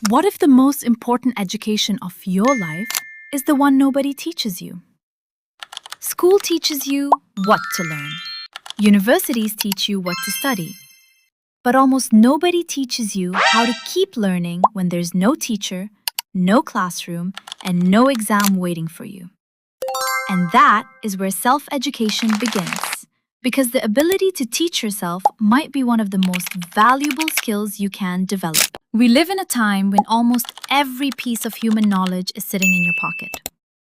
What if the most important education of your life is the one nobody teaches you? School teaches you what to learn. Universities teach you what to study. But almost nobody teaches you how to keep learning when there's no teacher, no classroom, and no exam waiting for you. And that is where self-education begins. Because the ability to teach yourself might be one of the most valuable skills you can develop. We live in a time when almost every piece of human knowledge is sitting in your pocket.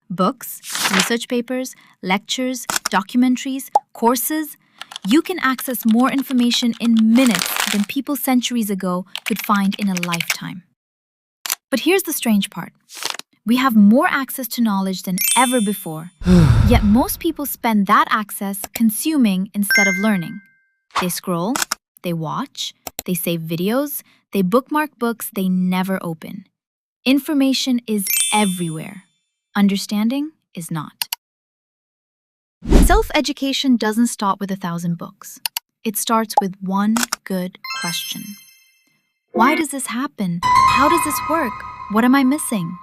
Books, research papers, lectures, documentaries, courses. You can access more information in minutes than people centuries ago could find in a lifetime. But here's the strange part. We have more access to knowledge than ever before, yet most people spend that access consuming instead of learning. They scroll, they watch, they save videos, they bookmark books they never open. Information is everywhere. Understanding is not. Self-education doesn't start with 1,000 books. It starts with one good question. Why does this happen? How does this work? What am I missing?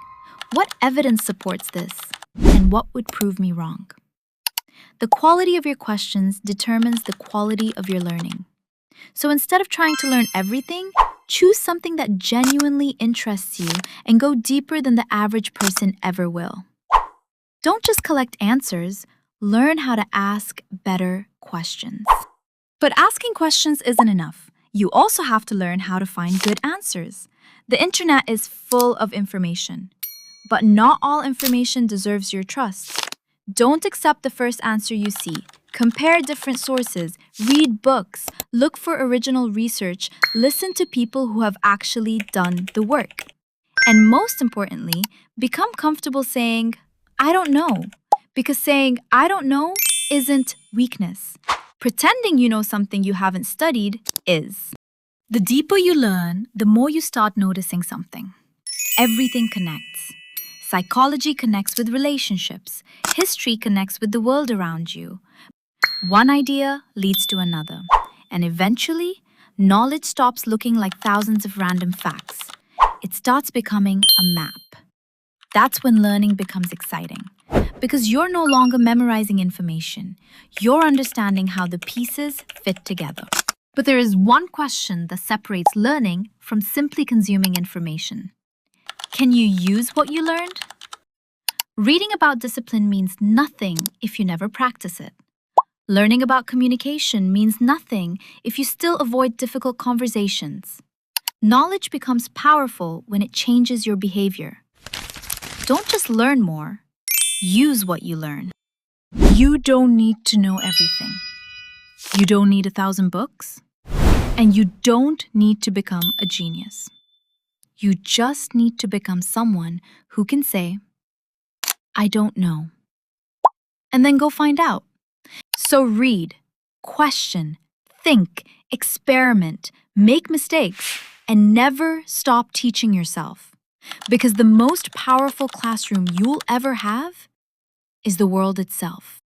What evidence supports this? And what would prove me wrong? The quality of your questions determines the quality of your learning. So instead of trying to learn everything, choose something that genuinely interests you and go deeper than the average person ever will. Don't just collect answers, learn how to ask better questions. But asking questions isn't enough. You also have to learn how to find good answers. The internet is full of information. But not all information deserves your trust. Don't accept the first answer you see. Compare different sources, read books, look for original research, listen to people who have actually done the work. And most importantly, become comfortable saying, I don't know. Because saying, I don't know, isn't weakness. Pretending you know something you haven't studied is. The deeper you learn, the more you start noticing something. Everything connects. Psychology connects with relationships. History connects with the world around you. One idea leads to another. And eventually, knowledge stops looking like thousands of random facts. It starts becoming a map. That's when learning becomes exciting. Because you're no longer memorizing information. You're understanding how the pieces fit together. But there is one question that separates learning from simply consuming information. Can you use what you learned? Reading about discipline means nothing if you never practice it. Learning about communication means nothing if you still avoid difficult conversations. Knowledge becomes powerful when it changes your behavior. Don't just learn more, use what you learn. You don't need to know everything. You don't need 1,000 books. And you don't need to become a genius. You just need to become someone who can say, I don't know. And then go find out. So read, question, think, experiment, make mistakes, and never stop teaching yourself. Because the most powerful classroom you'll ever have is the world itself.